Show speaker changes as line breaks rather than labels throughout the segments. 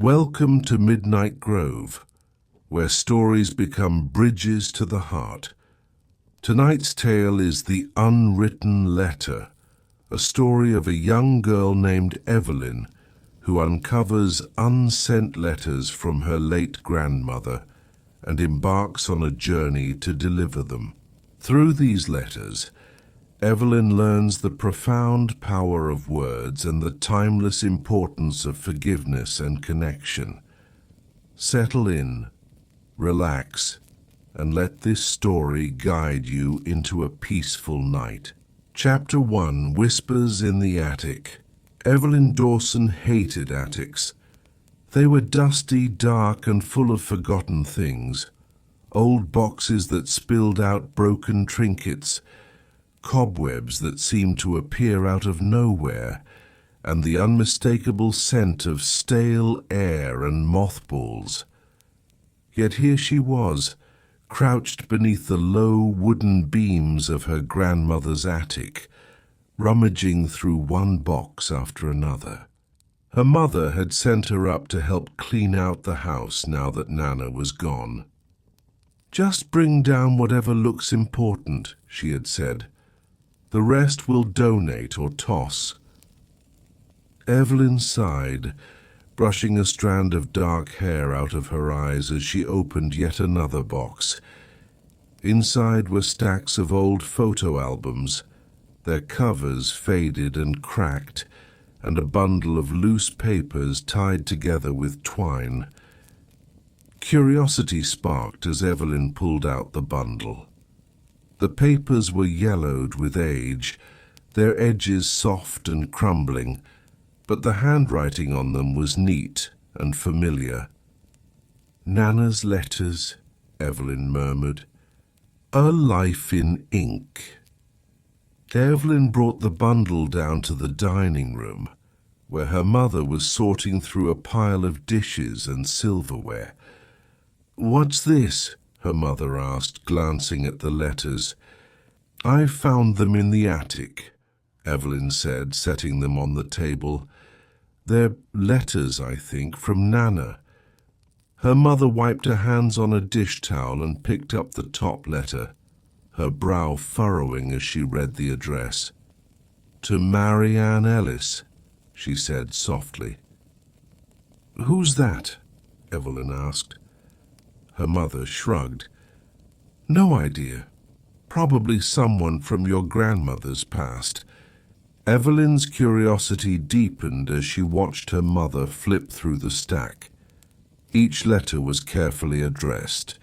Welcome to Midnight Grove, where stories become bridges to the heart. Tonight's tale is The Unwritten Letter, a story of a young girl named Evelyn who uncovers unsent letters from her late grandmother and embarks on a journey to deliver them. Through these letters, Evelyn learns the profound power of words and the timeless importance of forgiveness and connection. Settle in, relax, and let this story guide you into a peaceful night. Chapter 1: Whispers in the Attic. Evelyn Dawson hated attics. They were dusty, dark, and full of forgotten things. Old boxes that spilled out broken trinkets, cobwebs that seemed to appear out of nowhere, and the unmistakable scent of stale air and mothballs. Yet here she was, crouched beneath the low wooden beams of her grandmother's attic, rummaging through one box after another. Her mother had sent her up to help clean out the house now that Nana was gone. "Just bring down whatever looks important," she had said. "The rest we'll donate or toss." Evelyn sighed, brushing a strand of dark hair out of her eyes as she opened yet another box. Inside were stacks of old photo albums, their covers faded and cracked, and a bundle of loose papers tied together with twine. Curiosity sparked as Evelyn pulled out the bundle. The papers were yellowed with age, their edges soft and crumbling, but the handwriting on them was neat and familiar. "Nana's letters," Evelyn murmured. "A life in ink." Evelyn brought the bundle down to the dining room, where her mother was sorting through a pile of dishes and silverware. "What's this?" her mother asked, glancing at the letters. "I found them in the attic," Evelyn said, setting them on the table. "They're letters, I think, from Nana." Her mother wiped her hands on a dish towel and picked up the top letter, her brow furrowing as she read the address. "To Marianne Ellis," she said softly. "Who's that?" Evelyn asked. Her mother shrugged. "No idea. Probably someone from your grandmother's past." Evelyn's curiosity deepened as she watched her mother flip through the stack. Each letter was carefully addressed,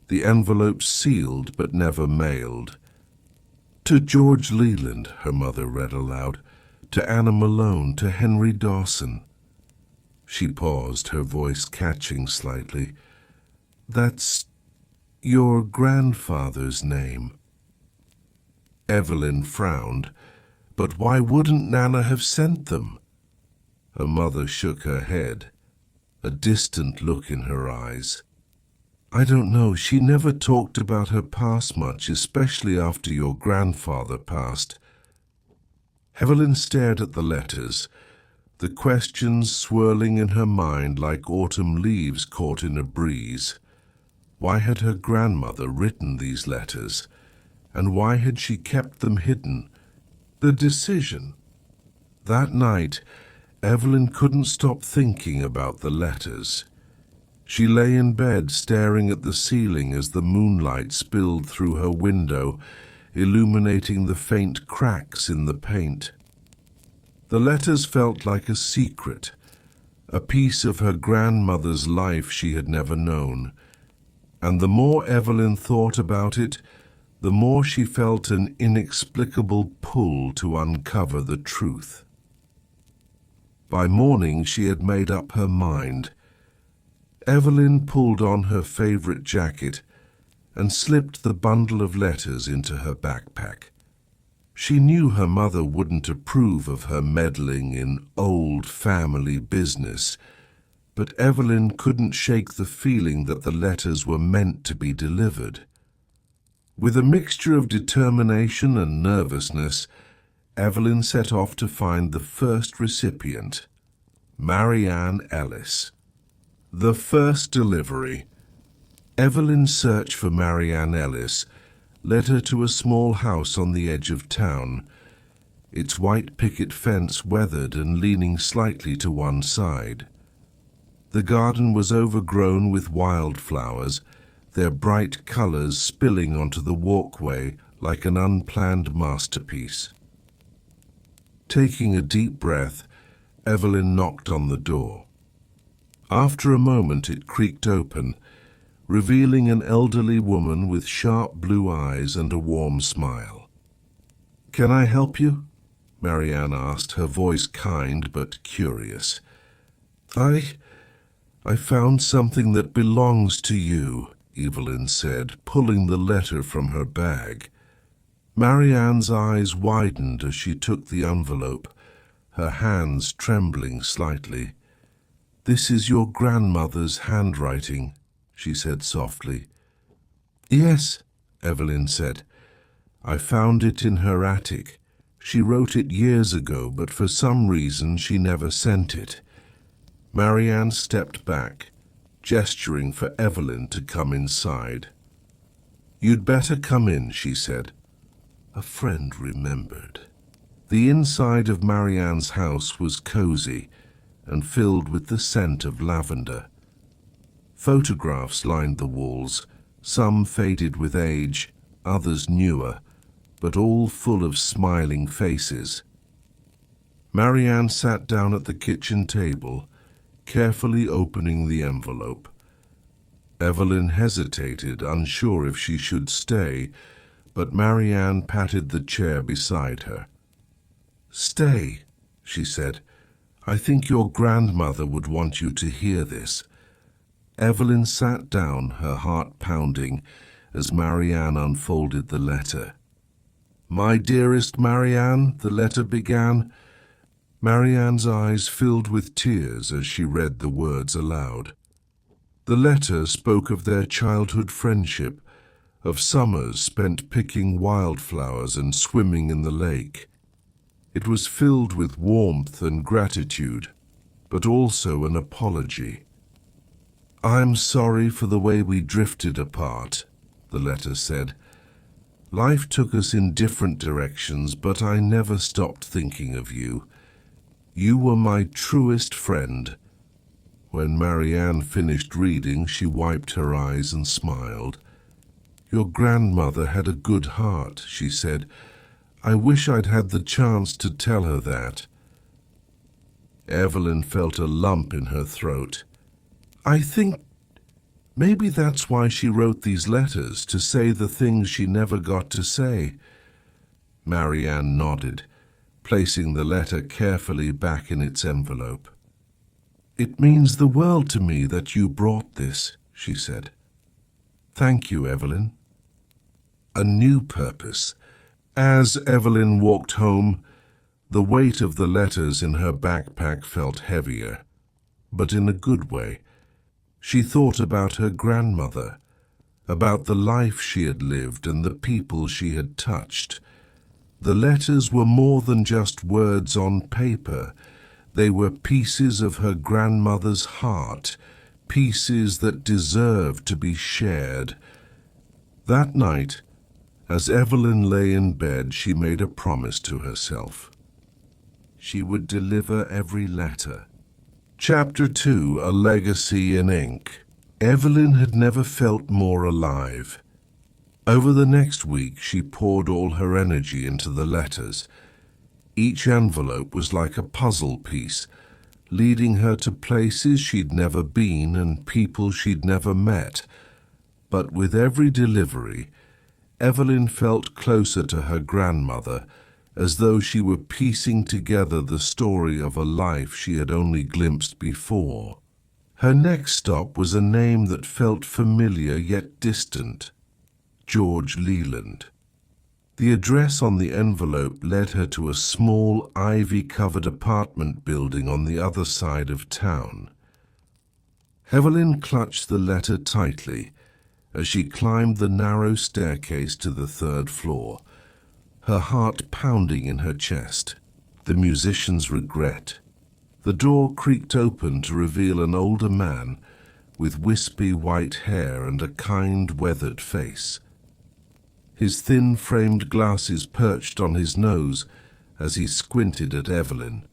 the envelopes sealed but never mailed. "To George Leland," her mother read aloud. "To Anna Malone, to Henry Dawson." She paused, her voice catching slightly. "That's your grandfather's name." Evelyn frowned. "But why wouldn't Nana have sent them?" Her mother shook her head, a distant look in her eyes. "I don't know. She never talked about her past much, especially after your grandfather passed." Evelyn stared at the letters, the questions swirling in her mind like autumn leaves caught in a breeze. Why had her grandmother written these letters, and why had she kept them hidden? The decision. That night, Evelyn couldn't stop thinking about the letters. She lay in bed staring at the ceiling as the moonlight spilled through her window, illuminating the faint cracks in the paint. The letters felt like a secret, a piece of her grandmother's life she had never known. And the more Evelyn thought about it, the more she felt an inexplicable pull to uncover the truth. By morning, she had made up her mind. Evelyn pulled on her favorite jacket and slipped the bundle of letters into her backpack. She knew her mother wouldn't approve of her meddling in old family business, but Evelyn couldn't shake the feeling that the letters were meant to be delivered. With a mixture of determination and nervousness, Evelyn set off to find the first recipient, Marianne Ellis. The first delivery. Evelyn's search for Marianne Ellis led her to a small house on the edge of town, its white picket fence weathered and leaning slightly to one side. The garden was overgrown with wildflowers, their bright colors spilling onto the walkway like an unplanned masterpiece. Taking a deep breath, Evelyn knocked on the door. After a moment it creaked open, revealing an elderly woman with sharp blue eyes and a warm smile. "Can I help you?" Marianne asked, her voice kind but curious. I found something that belongs to you," Evelyn said, pulling the letter from her bag. Marianne's eyes widened as she took the envelope, her hands trembling slightly. "This is your grandmother's handwriting," she said softly. "Yes," Evelyn said. "I found it in her attic. She wrote it years ago, but for some reason she never sent it." Marianne stepped back, gesturing for Evelyn to come inside. "You'd better come in," she said. A friend remembered. The inside of Marianne's house was cozy and filled with the scent of lavender. Photographs lined the walls, some faded with age, others newer, but all full of smiling faces. Marianne sat down at the kitchen table, carefully opening the envelope. Evelyn hesitated, unsure if she should stay, but Marianne patted the chair beside her. "Stay," she said. "I think your grandmother would want you to hear this." Evelyn sat down, her heart pounding, as Marianne unfolded the letter. "My dearest Marianne," the letter began. Marianne's eyes filled with tears as she read the words aloud. The letter spoke of their childhood friendship, of summers spent picking wildflowers and swimming in the lake. It was filled with warmth and gratitude, but also an apology. "I'm sorry for the way we drifted apart," the letter said. "Life took us in different directions, but I never stopped thinking of you. You were my truest friend." When Marianne finished reading, she wiped her eyes and smiled. "Your grandmother had a good heart," she said. "I wish I'd had the chance to tell her that." Evelyn felt a lump in her throat. "I think maybe that's why she wrote these letters, to say the things she never got to say." Marianne nodded, placing the letter carefully back in its envelope. "It means the world to me that you brought this," she said. "Thank you, Evelyn." A new purpose. As Evelyn walked home, the weight of the letters in her backpack felt heavier, but in a good way. She thought about her grandmother, about the life she had lived and the people she had touched. The letters were more than just words on paper. They were pieces of her grandmother's heart, pieces that deserved to be shared. That night, as Evelyn lay in bed, she made a promise to herself. She would deliver every letter. Chapter 2, A Legacy in Ink. Evelyn had never felt more alive. Over the next week, she poured all her energy into the letters. Each envelope was like a puzzle piece, leading her to places she'd never been and people she'd never met. But with every delivery, Evelyn felt closer to her grandmother, as though she were piecing together the story of a life she had only glimpsed before. Her next stop was a name that felt familiar yet distant: George Leland. The address on the envelope led her to a small, ivy-covered apartment building on the other side of town. Evelyn clutched the letter tightly as she climbed the narrow staircase to the third floor, her heart pounding in her chest. The musician's regret. The door creaked open to reveal an older man with wispy white hair and a kind, weathered face. His thin framed glasses perched on his nose as he squinted at Evelyn.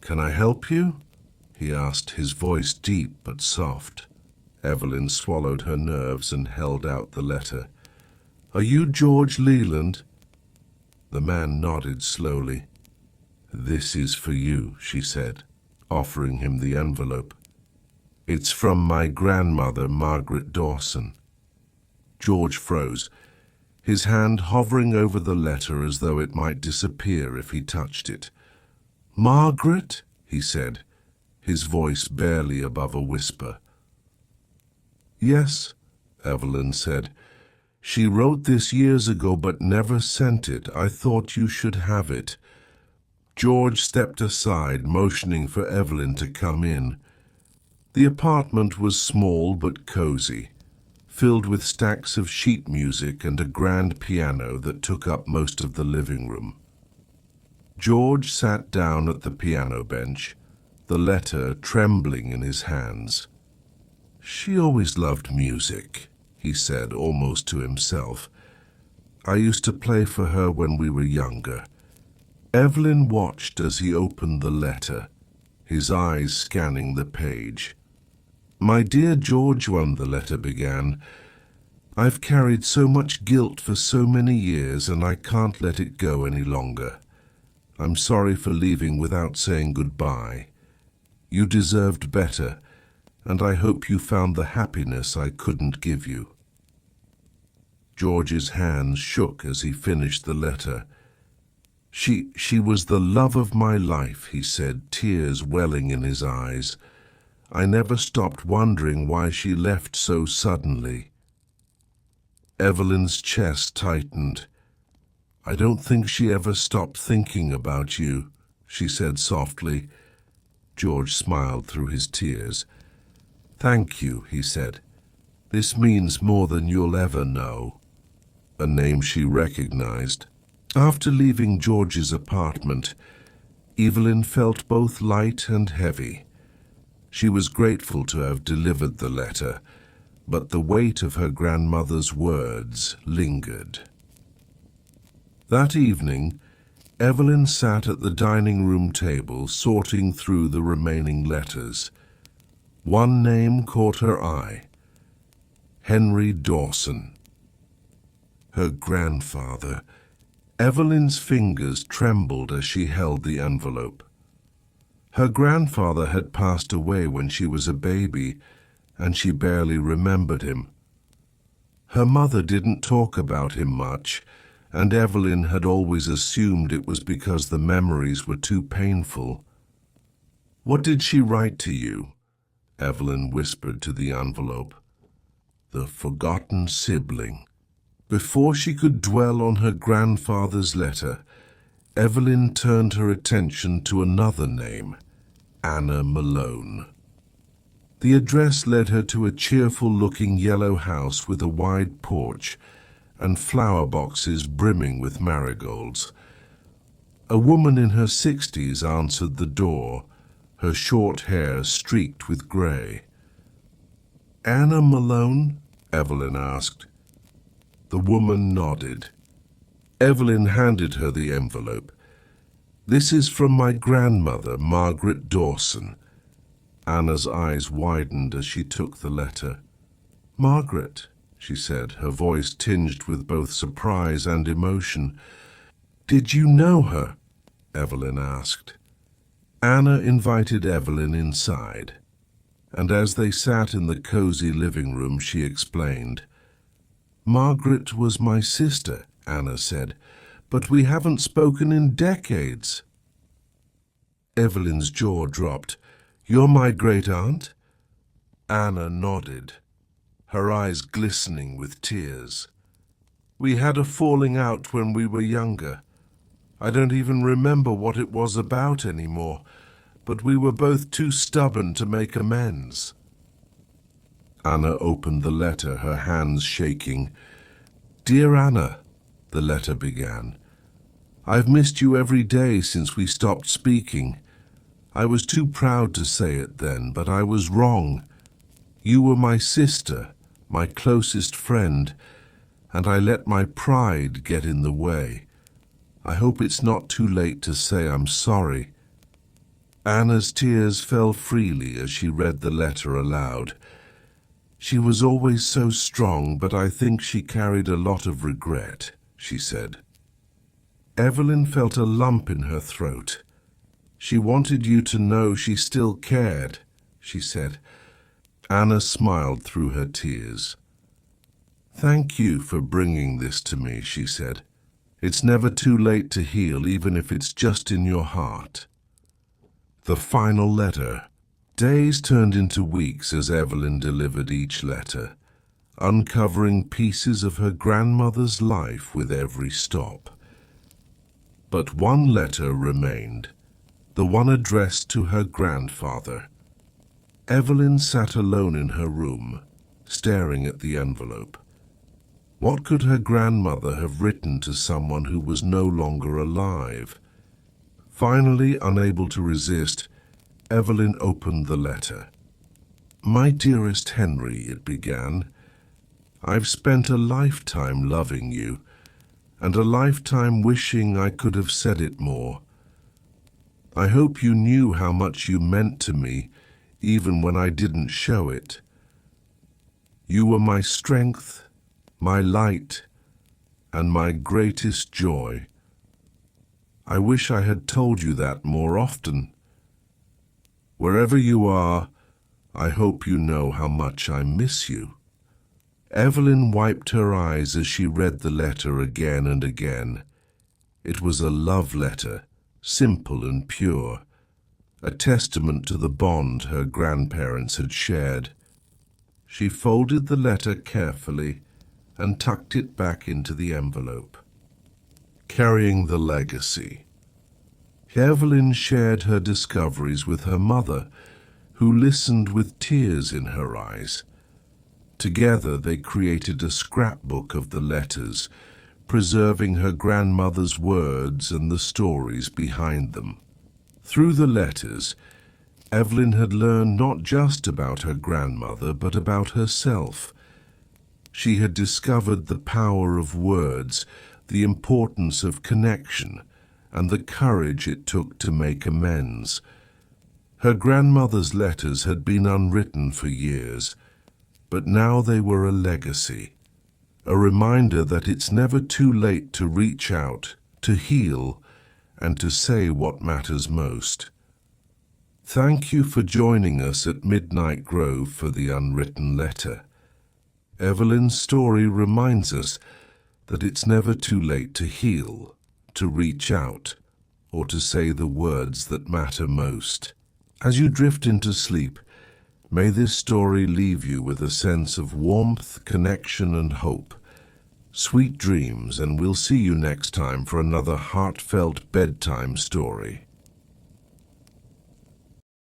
"Can I help you?" he asked, his voice deep but soft. Evelyn swallowed her nerves and held out the letter. "Are you George Leland?" The man nodded slowly. "This is for you," she said, offering him the envelope. "It's from my grandmother, Margaret Dawson." George froze, his hand hovering over the letter as though it might disappear if he touched it. "Margaret?" he said, his voice barely above a whisper. "Yes," Evelyn said. "She wrote this years ago but never sent it. I thought you should have it." George stepped aside, motioning for Evelyn to come in. The apartment was small but cozy, filled with stacks of sheet music and a grand piano that took up most of the living room. George sat down at the piano bench, the letter trembling in his hands. "She always loved music," he said, almost to himself. "I used to play for her when we were younger." Evelyn watched as he opened the letter, his eyes scanning the page. "My dear George," the letter began, "I've carried so much guilt for so many years and I can't let it go any longer. I'm sorry for leaving without saying goodbye. You deserved better, and I hope you found the happiness I couldn't give you." George's hands shook as he finished the letter. She was the love of my life," he said, tears welling in his eyes. "I never stopped wondering why she left so suddenly." Evelyn's chest tightened. "I don't think she ever stopped thinking about you," she said softly. George smiled through his tears. "Thank you," he said. "This means more than you'll ever know." A name she recognized. After leaving George's apartment, Evelyn felt both light and heavy. She was grateful to have delivered the letter, but the weight of her grandmother's words lingered. That evening, Evelyn sat at the dining room table sorting through the remaining letters. One name caught her eye: Henry Dawson. Her grandfather. Evelyn's fingers trembled as she held the envelope. Her grandfather had passed away when she was a baby, and she barely remembered him. Her mother didn't talk about him much, and Evelyn had always assumed it was because the memories were too painful. "What did she write to you?" Evelyn whispered to the envelope. The forgotten sibling. Before she could dwell on her grandfather's letter, Evelyn turned her attention to another name: Anna Malone. The address led her to a cheerful-looking yellow house with a wide porch and flower boxes brimming with marigolds. A woman in her 60s answered the door, her short hair streaked with gray. "Anna Malone?" Evelyn asked. The woman nodded. Evelyn handed her the envelope. "This is from my grandmother, Margaret Dawson." Anna's eyes widened as she took the letter. "Margaret," she said, her voice tinged with both surprise and emotion. "Did you know her?" Evelyn asked. Anna invited Evelyn inside, and as they sat in the cozy living room, she explained. "Margaret was my sister," Anna said, "but we haven't spoken in decades." Evelyn's jaw dropped. "You're my great-aunt?" Anna nodded, her eyes glistening with tears. "We had a falling out when we were younger. I don't even remember what it was about anymore, but we were both too stubborn to make amends." Anna opened the letter, her hands shaking. "Dear Anna," the letter began, "I've missed you every day since we stopped speaking. I was too proud to say it then, but I was wrong. You were my sister, my closest friend, and I let my pride get in the way. I hope it's not too late to say I'm sorry." Anna's tears fell freely as she read the letter aloud. "She was always so strong, but I think she carried a lot of regret," she said. Evelyn felt a lump in her throat. "She wanted you to know she still cared," she said. Anna smiled through her tears. "Thank you for bringing this to me," she said. "It's never too late to heal, even if it's just in your heart." The final letter. Days turned into weeks as Evelyn delivered each letter, uncovering pieces of her grandmother's life with every stop. But one letter remained, the one addressed to her grandfather. Evelyn sat alone in her room, staring at the envelope. What could her grandmother have written to someone who was no longer alive? Finally, unable to resist, Evelyn opened the letter. "My dearest Henry," it began, "I've spent a lifetime loving you, and a lifetime wishing I could have said it more. I hope you knew how much you meant to me, even when I didn't show it. You were my strength, my light, and my greatest joy. I wish I had told you that more often. Wherever you are, I hope you know how much I miss you." Evelyn wiped her eyes as she read the letter again and again. It was a love letter, simple and pure, a testament to the bond her grandparents had shared. She folded the letter carefully and tucked it back into the envelope. Carrying the legacy. Evelyn shared her discoveries with her mother, who listened with tears in her eyes. Together they created a scrapbook of the letters, preserving her grandmother's words and the stories behind them. Through the letters, Evelyn had learned not just about her grandmother, but about herself. She had discovered the power of words, the importance of connection, and the courage it took to make amends. Her grandmother's letters had been unwritten for years, but now they were a legacy, a reminder that it's never too late to reach out, to heal, and to say what matters most. Thank you for joining us at Midnight Grove for the Unwritten Letter. Evelyn's story reminds us that it's never too late to heal, to reach out, or to say the words that matter most. As you drift into sleep, may this story leave you with a sense of warmth, connection, and hope. Sweet dreams, and we'll see you next time for another heartfelt bedtime story.